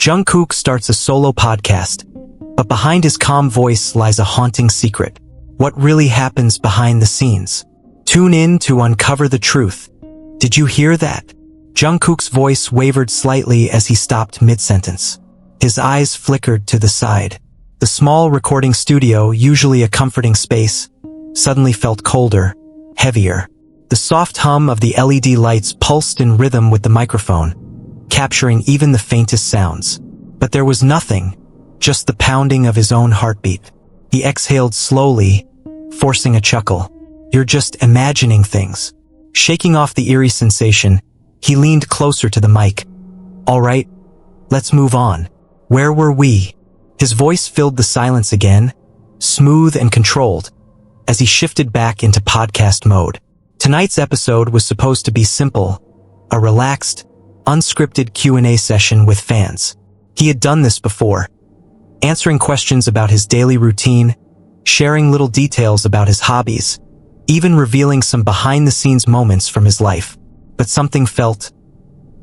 Jungkook starts a solo podcast, but behind his calm voice lies a haunting secret. What really happens behind the scenes? Tune in to uncover the truth. Did you hear that? Jungkook's voice wavered slightly as he stopped mid-sentence. His eyes flickered to the side. The small recording studio, usually a comforting space, suddenly felt colder, heavier. The soft hum of the LED lights pulsed in rhythm with the microphone, capturing even the faintest sounds. But there was nothing, just the pounding of his own heartbeat. He exhaled slowly, forcing a chuckle. You're just imagining things. Shaking off the eerie sensation, he leaned closer to the mic. All right, let's move on. Where were we? His voice filled the silence again, smooth and controlled, as he shifted back into podcast mode. Tonight's episode was supposed to be simple, a relaxed, unscripted Q&A session with fans. He had done this before, answering questions about his daily routine, sharing little details about his hobbies, even revealing some behind-the-scenes moments from his life. But something felt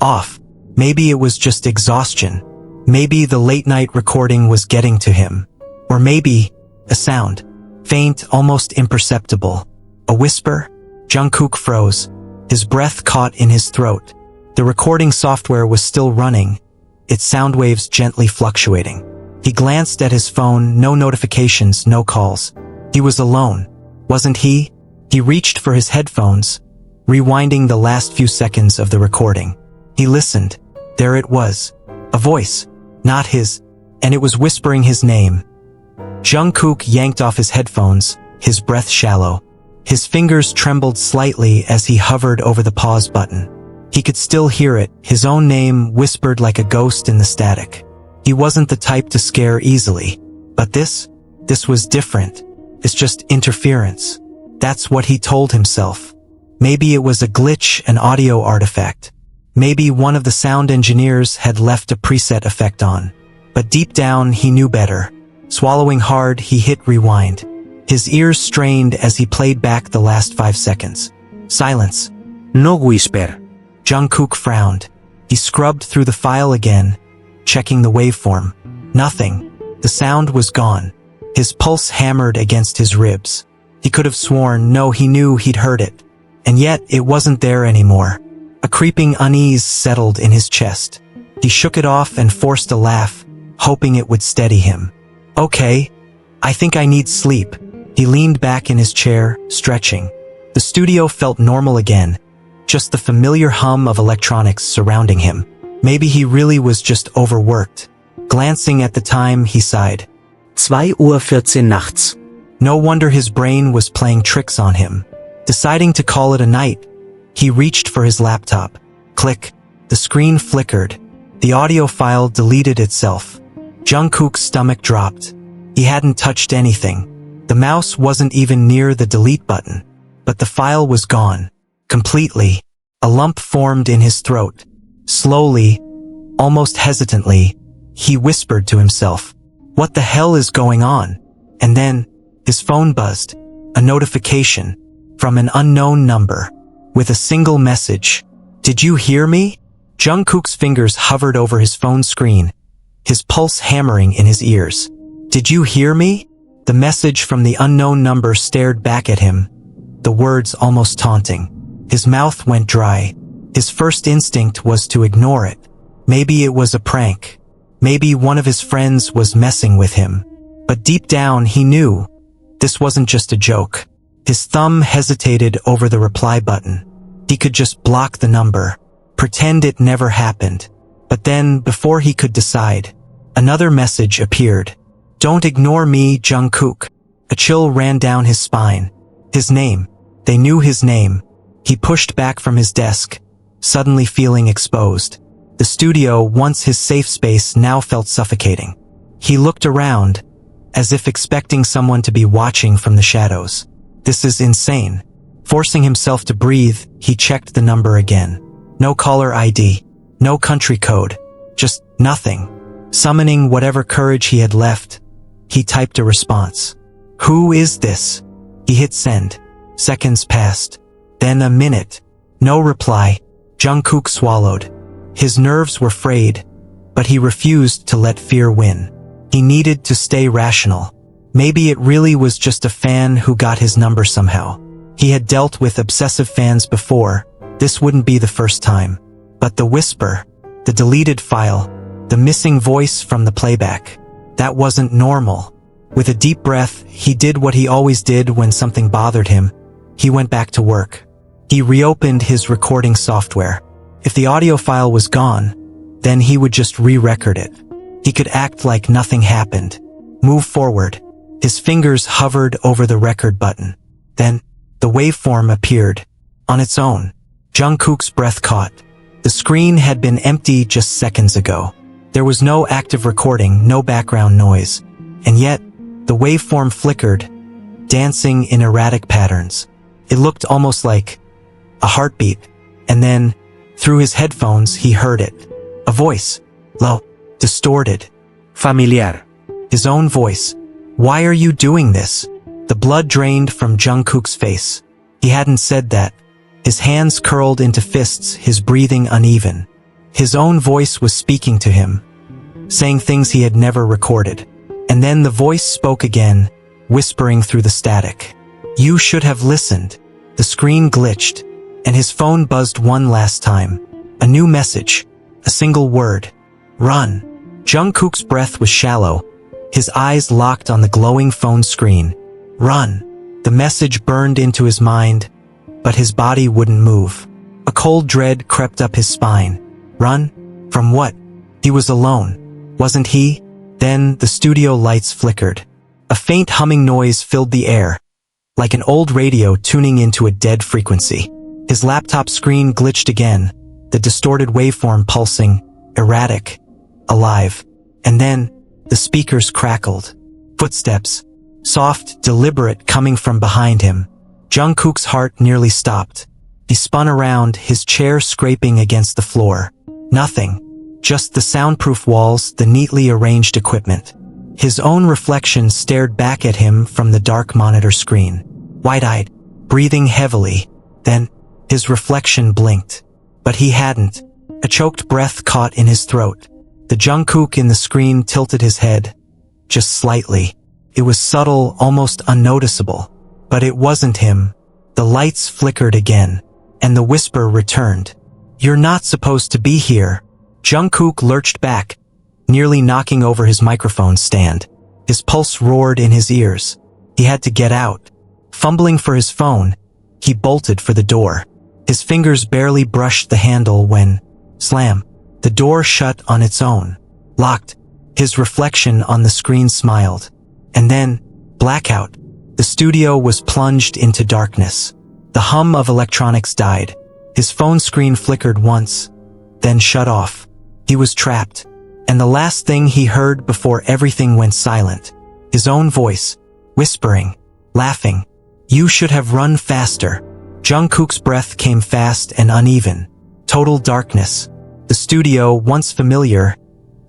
off. Maybe it was just exhaustion. Maybe the late-night recording was getting to him. Or maybe a sound, faint, almost imperceptible. A whisper? Jungkook froze. His breath caught in his throat. The recording software was still running, its sound waves gently fluctuating. He glanced at his phone, no notifications, no calls. He was alone, wasn't he? He reached for his headphones, rewinding the last few seconds of the recording. He listened. There it was. A voice. Not his. And it was whispering his name. Jungkook yanked off his headphones, his breath shallow. His fingers trembled slightly as he hovered over the pause button. He could still hear it, his own name whispered like a ghost in the static. He wasn't the type to scare easily. But this was different. It's just interference. That's what he told himself. Maybe it was a glitch, an audio artifact. Maybe one of the sound engineers had left a preset effect on. But deep down, he knew better. Swallowing hard, he hit rewind. His ears strained as he played back the last 5 seconds. Silence. No whisper. Jungkook frowned. He scrubbed through the file again, checking the waveform. Nothing. The sound was gone. His pulse hammered against his ribs. He could have sworn, no, he knew he'd heard it. And yet, it wasn't there anymore. A creeping unease settled in his chest. He shook it off and forced a laugh, hoping it would steady him. Okay, I think I need sleep. He leaned back in his chair, stretching. The studio felt normal again, just the familiar hum of electronics surrounding him. Maybe he really was just overworked. Glancing at the time, he sighed. 2:14 Uhr nachts. No wonder his brain was playing tricks on him. Deciding to call it a night, he reached for his laptop. Click. The screen flickered. The audio file deleted itself. Jungkook's stomach dropped. He hadn't touched anything. The mouse wasn't even near the delete button. But the file was gone. Completely. A lump formed in his throat. Slowly, almost hesitantly, he whispered to himself, "What the hell is going on?" And then, his phone buzzed. A notification from an unknown number with a single message. Did you hear me? Jungkook's fingers hovered over his phone screen, his pulse hammering in his ears. Did you hear me? The message from the unknown number stared back at him, the words almost taunting. His mouth went dry. His first instinct was to ignore it. Maybe it was a prank. Maybe one of his friends was messing with him. But deep down he knew this wasn't just a joke. His thumb hesitated over the reply button. He could just block the number, pretend it never happened. But then, before he could decide, another message appeared. Don't ignore me, Jungkook. A chill ran down his spine. His name. They knew his name. He pushed back from his desk, suddenly feeling exposed. The studio, once his safe space, now felt suffocating. He looked around, as if expecting someone to be watching from the shadows. This is insane. Forcing himself to breathe, he checked the number again. No caller ID, no country code, just nothing. Summoning whatever courage he had left, he typed a response. Who is this? He hit send. Seconds passed. Then a minute. No reply. Jungkook swallowed. His nerves were frayed, but he refused to let fear win. He needed to stay rational. Maybe it really was just a fan who got his number somehow. He had dealt with obsessive fans before. This wouldn't be the first time. But the whisper, the deleted file, the missing voice from the playback, that wasn't normal. With a deep breath, he did what he always did when something bothered him. He went back to work. He reopened his recording software. If the audio file was gone, then he would just re-record it. He could act like nothing happened. Move forward. His fingers hovered over the record button. Then, the waveform appeared. On its own. Jungkook's breath caught. The screen had been empty just seconds ago. There was no active recording, no background noise. And yet, the waveform flickered, dancing in erratic patterns. It looked almost like a heartbeat. And then, through his headphones, he heard it. A voice. Low. Distorted. Familiar. His own voice. Why are you doing this? The blood drained from Jungkook's face. He hadn't said that. His hands curled into fists, his breathing uneven. His own voice was speaking to him, saying things he had never recorded. And then the voice spoke again, whispering through the static. You should have listened. The screen glitched, and his phone buzzed one last time. A new message. A single word. Run. Jungkook's breath was shallow, his eyes locked on the glowing phone screen. Run. The message burned into his mind, but his body wouldn't move. A cold dread crept up his spine. Run? From what? He was alone. Wasn't he? Then the studio lights flickered. A faint humming noise filled the air, like an old radio tuning into a dead frequency. His laptop screen glitched again, the distorted waveform pulsing, erratic, alive. And then, the speakers crackled. Footsteps, soft, deliberate, coming from behind him. Jungkook's heart nearly stopped. He spun around, his chair scraping against the floor. Nothing. Just the soundproof walls, the neatly arranged equipment. His own reflection stared back at him from the dark monitor screen. Wide-eyed, breathing heavily. Then, his reflection blinked. But he hadn't. A choked breath caught in his throat. The Jungkook in the screen tilted his head. Just slightly. It was subtle, almost unnoticeable. But it wasn't him. The lights flickered again, and the whisper returned. You're not supposed to be here. Jungkook lurched back, nearly knocking over his microphone stand. His pulse roared in his ears. He had to get out. Fumbling for his phone, he bolted for the door. His fingers barely brushed the handle when, slam, the door shut on its own. Locked. His reflection on the screen smiled. And then, blackout. The studio was plunged into darkness. The hum of electronics died. His phone screen flickered once, then shut off. He was trapped. And the last thing he heard before everything went silent, his own voice, whispering, laughing. You should have run faster. Jungkook's breath came fast and uneven. Total darkness. The studio, once familiar,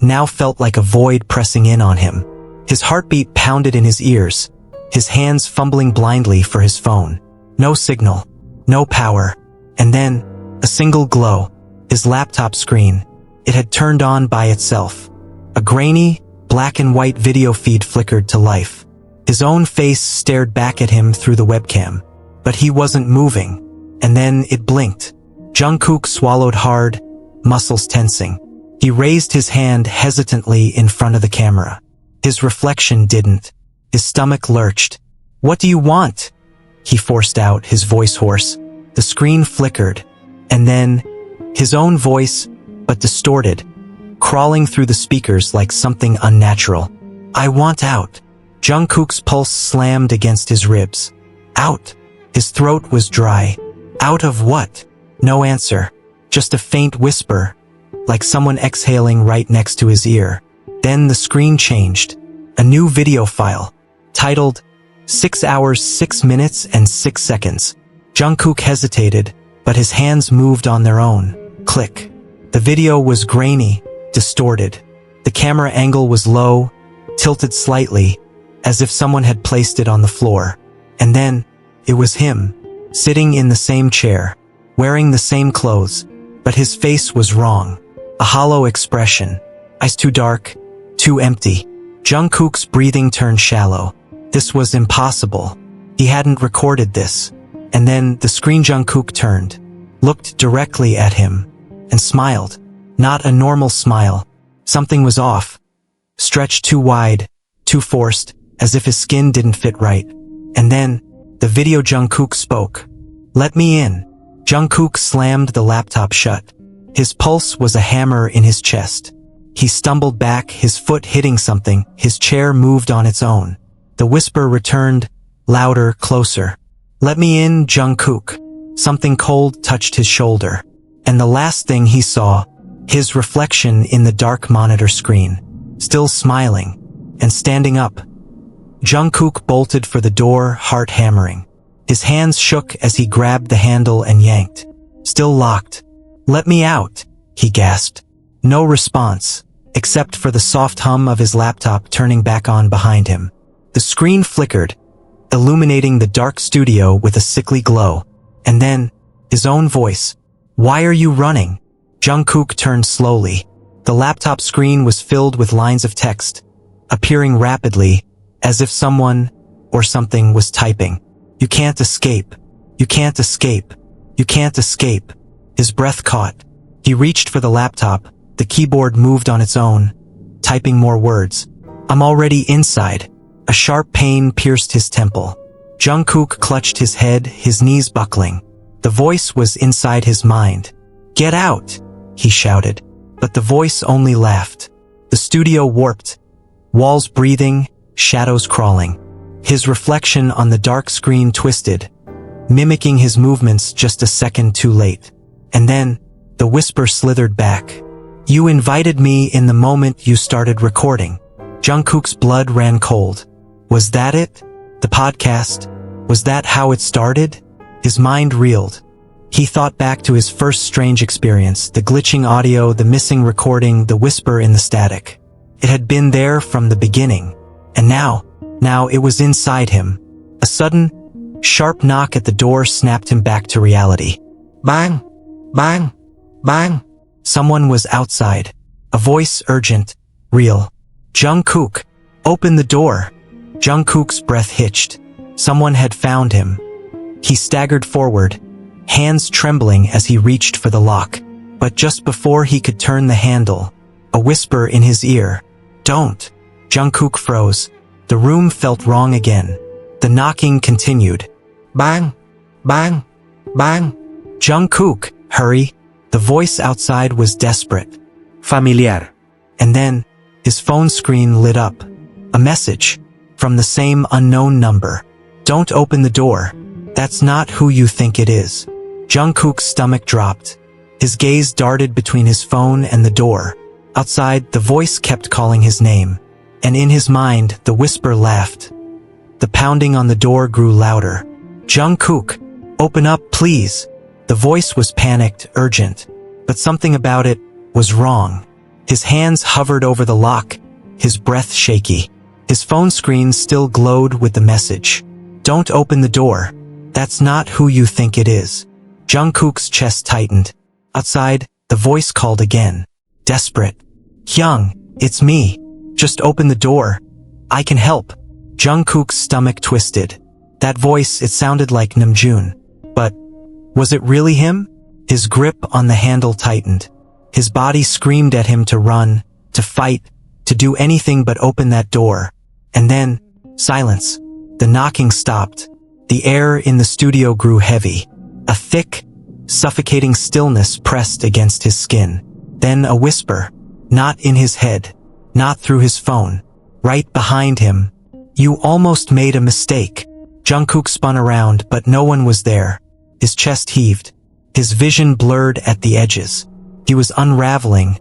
now felt like a void pressing in on him. His heartbeat pounded in his ears, his hands fumbling blindly for his phone. No signal, no power. And then, a single glow. His laptop screen. It had turned on by itself. A grainy, black and white video feed flickered to life. His own face stared back at him through the webcam. But he wasn't moving. And then it blinked. Jungkook swallowed hard, muscles tensing. He raised his hand hesitantly in front of the camera. His reflection didn't. His stomach lurched. What do you want? He forced out, his voice hoarse. The screen flickered. And then, his own voice, but distorted, crawling through the speakers like something unnatural. I want out. Jungkook's pulse slammed against his ribs. Out. His throat was dry. Out of what? No answer. Just a faint whisper, like someone exhaling right next to his ear. Then the screen changed. A new video file, titled 6 hours 6 minutes and 6 seconds. Jungkook hesitated, but his hands moved on their own. Click. The video was grainy, distorted. The camera angle was low, tilted slightly, as if someone had placed it on the floor. And then, it was him, sitting in the same chair, wearing the same clothes, but his face was wrong. A hollow expression. Eyes too dark, too empty. Jungkook's breathing turned shallow. This was impossible. He hadn't recorded this. And then the screen Jungkook turned, looked directly at him, and smiled. Not a normal smile. Something was off. Stretched too wide, too forced, as if his skin didn't fit right. And then, the video Jungkook spoke. "Let me in." Jungkook slammed the laptop shut. His pulse was a hammer in his chest. He stumbled back, his foot hitting something, his chair moved on its own. The whisper returned, louder, closer. "Let me in, Jungkook." Something cold touched his shoulder. And the last thing he saw, his reflection in the dark monitor screen, still smiling, and standing up. Jungkook bolted for the door, heart hammering. His hands shook as he grabbed the handle and yanked. Still locked. "Let me out," he gasped. No response, except for the soft hum of his laptop turning back on behind him. The screen flickered, illuminating the dark studio with a sickly glow. And then, his own voice. "Why are you running?" Jungkook turned slowly. The laptop screen was filled with lines of text, appearing rapidly, as if someone or something was typing. "You can't escape. You can't escape. You can't escape." His breath caught. He reached for the laptop. The keyboard moved on its own, typing more words. "I'm already inside." A sharp pain pierced his temple. Jungkook clutched his head, his knees buckling. The voice was inside his mind. "Get out," he shouted. But the voice only laughed. The studio warped. Walls breathing, shadows crawling. His reflection on the dark screen twisted, mimicking his movements just a second too late. And then, the whisper slithered back. "You invited me in the moment you started recording." Jungkook's blood ran cold. Was that it? The podcast? Was that how it started? His mind reeled. He thought back to his first strange experience, the glitching audio, the missing recording, the whisper in the static. It had been there from the beginning. And now it was inside him. A sudden, sharp knock at the door snapped him back to reality. Bang! Bang! Bang! Someone was outside. A voice urgent, real. "Jungkook, open the door." Jungkook's breath hitched. Someone had found him. He staggered forward, hands trembling as he reached for the lock. But just before he could turn the handle, a whisper in his ear. "Don't." Jungkook froze. The room felt wrong again. The knocking continued. Bang! Bang! Bang! "Jungkook, hurry." The voice outside was desperate. Familiar. And then, his phone screen lit up. A message. From the same unknown number. "Don't open the door. That's not who you think it is." Jungkook's stomach dropped. His gaze darted between his phone and the door. Outside, the voice kept calling his name. And in his mind, the whisper laughed. The pounding on the door grew louder. "Jungkook, open up, please." The voice was panicked, urgent. But something about it was wrong. His hands hovered over the lock, his breath shaky. His phone screen still glowed with the message. "Don't open the door. That's not who you think it is." Jungkook's chest tightened. Outside, the voice called again. Desperate. "Hyung, it's me. Just open the door. I can help." Jungkook's stomach twisted. That voice, it sounded like Namjoon. But, was it really him? His grip on the handle tightened. His body screamed at him to run, to fight, to do anything but open that door. And then, silence. The knocking stopped. The air in the studio grew heavy. A thick, suffocating stillness pressed against his skin. Then a whisper. Not in his head. Not through his phone. Right behind him. "You almost made a mistake." Jungkook spun around, but no one was there. His chest heaved. His vision blurred at the edges. He was unraveling,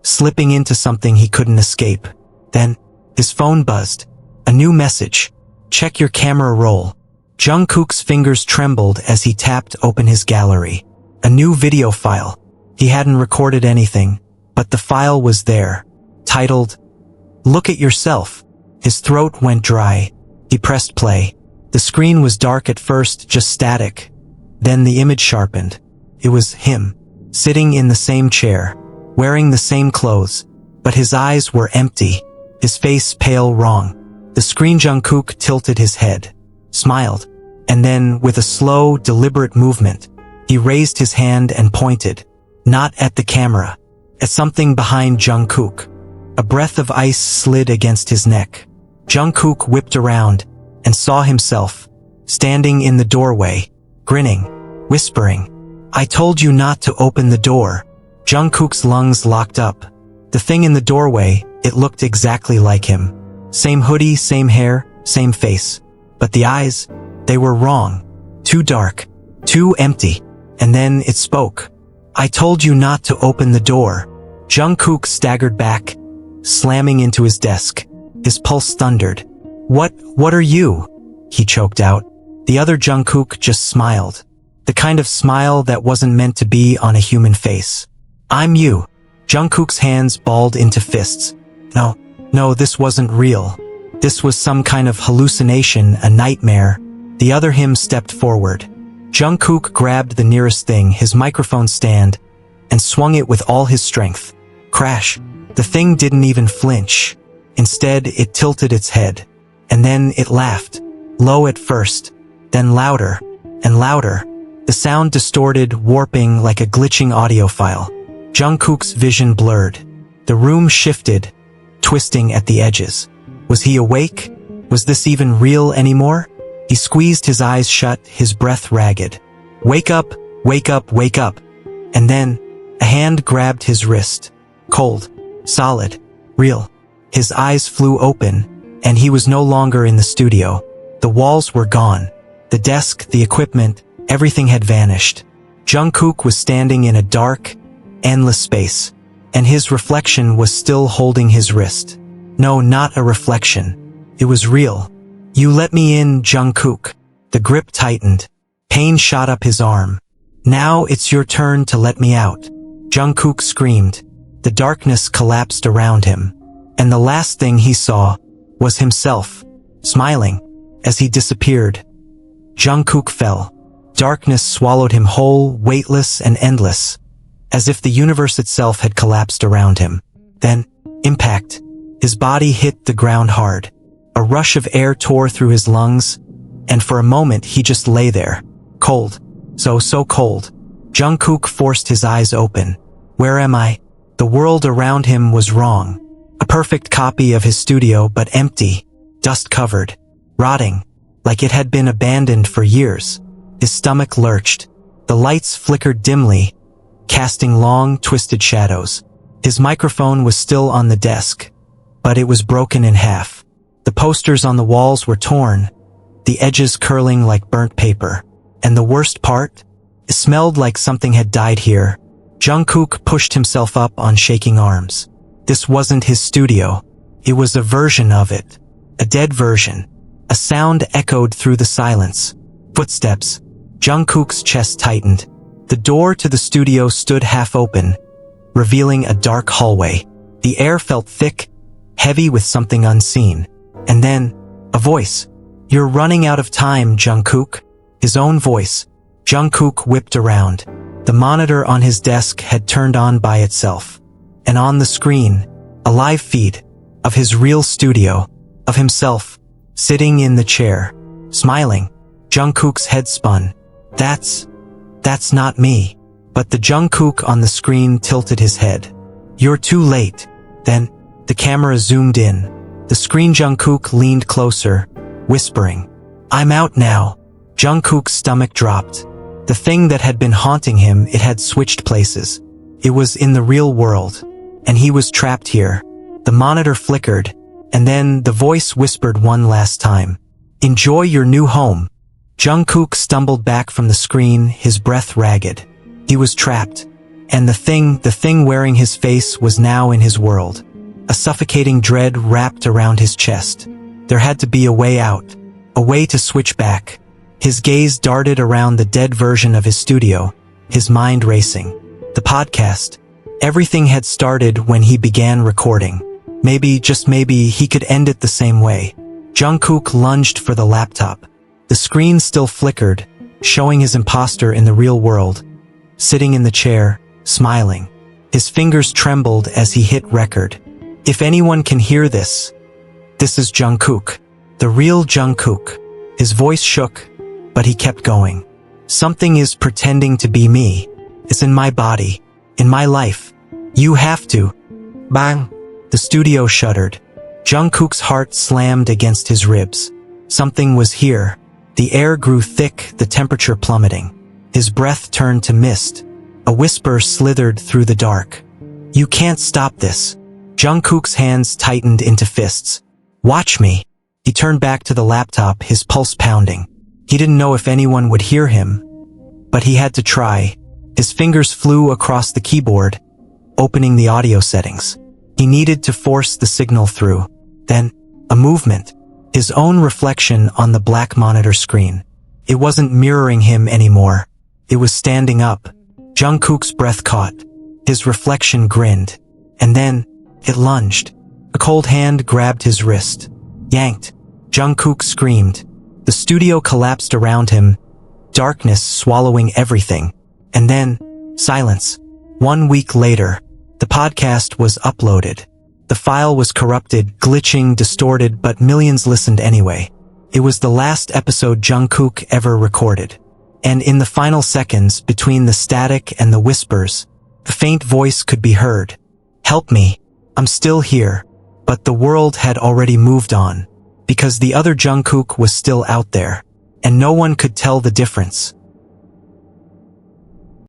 slipping into something he couldn't escape. Then, his phone buzzed. A new message. "Check your camera roll." Jungkook's fingers trembled as he tapped open his gallery. A new video file. He hadn't recorded anything, but the file was there. Titled, "Look at Yourself." His throat went dry. He pressed play. The screen was dark at first, just static. Then the image sharpened. It was him, sitting in the same chair, wearing the same clothes, but his eyes were empty, his face pale wrong. The screen Jungkook tilted his head, smiled, and then, with a slow, deliberate movement, he raised his hand and pointed, not at the camera, at something behind Jungkook. A breath of ice slid against his neck. Jungkook whipped around and saw himself, standing in the doorway, grinning, whispering, "I told you not to open the door." Jungkook's lungs locked up. The thing in the doorway, it looked exactly like him. Same hoodie, same hair, same face. But the eyes, they were wrong. Too dark, too empty. And then it spoke. "I told you not to open the door." Jungkook staggered back, slamming into his desk. His pulse thundered. What are you?" he choked out. The other Jungkook just smiled. The kind of smile that wasn't meant to be on a human face. "I'm you." Jungkook's hands balled into fists. No, this wasn't real. This was some kind of hallucination, a nightmare. The other him stepped forward. Jungkook grabbed the nearest thing, his microphone stand, and swung it with all his strength. Crash. The thing didn't even flinch. Instead, it tilted its head. And then it laughed. Low at first, then louder and louder. The sound distorted, warping like a glitching audio file. Jungkook's vision blurred. The room shifted, twisting at the edges. Was he awake? Was this even real anymore? He squeezed his eyes shut, his breath ragged. "Wake up, wake up, wake up." And then, a hand grabbed his wrist. Cold, solid, real. His eyes flew open, and he was no longer in the studio. The walls were gone. The desk, the equipment, everything had vanished. Jungkook was standing in a dark, endless space, and his reflection was still holding his wrist. No, not a reflection. It was real. "You let me in, Jungkook." The grip tightened. Pain shot up his arm. "Now it's your turn to let me out." Jungkook screamed. The darkness collapsed around him, and the last thing he saw was himself, smiling, as he disappeared. Jungkook fell. Darkness swallowed him whole, weightless and endless, as if the universe itself had collapsed around him. Then, impact. His body hit the ground hard. A rush of air tore through his lungs, and for a moment he just lay there, cold. So cold. Jungkook forced his eyes open. Where am I? The world around him was wrong. A perfect copy of his studio, but empty, dust-covered, rotting, like it had been abandoned for years. His stomach lurched. The lights flickered dimly, casting long, twisted shadows. His microphone was still on the desk, but it was broken in half. The posters on the walls were torn, the edges curling like burnt paper. And the worst part? It smelled like something had died here. Jungkook pushed himself up on shaking arms. This wasn't his studio. It was a version of it. A dead version. A sound echoed through the silence. Footsteps. Jungkook's chest tightened. The door to the studio stood half open, revealing a dark hallway. The air felt thick, heavy with something unseen. And then, a voice. "You're running out of time, Jungkook." His own voice. Jungkook whipped around. The monitor on his desk had turned on by itself. And on the screen, a live feed of his real studio, of himself, sitting in the chair, smiling. Jungkook's head spun. That's not me. But the Jungkook on the screen tilted his head. "You're too late." Then, the camera zoomed in. The screen Jungkook leaned closer, whispering, "I'm out now." Jungkook's stomach dropped. The thing that had been haunting him, it had switched places. It was in the real world, and he was trapped here. The monitor flickered, and then the voice whispered one last time, "Enjoy your new home." Jungkook stumbled back from the screen, his breath ragged. He was trapped, and the thing wearing his face was now in his world. A suffocating dread wrapped around his chest. There had to be a way out, a way to switch back. His gaze darted around the dead version of his studio, his mind racing. The podcast. Everything had started when he began recording. Maybe, just maybe, he could end it the same way. Jungkook lunged for the laptop. The screen still flickered, showing his impostor in the real world, sitting in the chair, smiling. His fingers trembled as he hit record. If anyone can hear this, this is Jungkook, the real Jungkook. His voice shook, but he kept going. Something is pretending to be me. It's in my body, in my life. You have to. Bang! The studio shuddered. Jungkook's heart slammed against his ribs. Something was here. The air grew thick, the temperature plummeting. His breath turned to mist. A whisper slithered through the dark. You can't stop this. Jungkook's hands tightened into fists. Watch me. He turned back to the laptop, his pulse pounding. He didn't know if anyone would hear him, but he had to try. His fingers flew across the keyboard, opening the audio settings. He needed to force the signal through. Then, a movement. His own reflection on the black monitor screen. It wasn't mirroring him anymore. It was standing up. Jungkook's breath caught. His reflection grinned. And then, it lunged. A cold hand grabbed his wrist. Yanked. Jungkook screamed. The studio collapsed around him, darkness swallowing everything. And then, silence. 1 week later, the podcast was uploaded. The file was corrupted, glitching, distorted, but millions listened anyway. It was the last episode Jungkook ever recorded. And in the final seconds, between the static and the whispers, the faint voice could be heard. Help me. I'm still here. But the world had already moved on. Because the other Jungkook was still out there. And no one could tell the difference.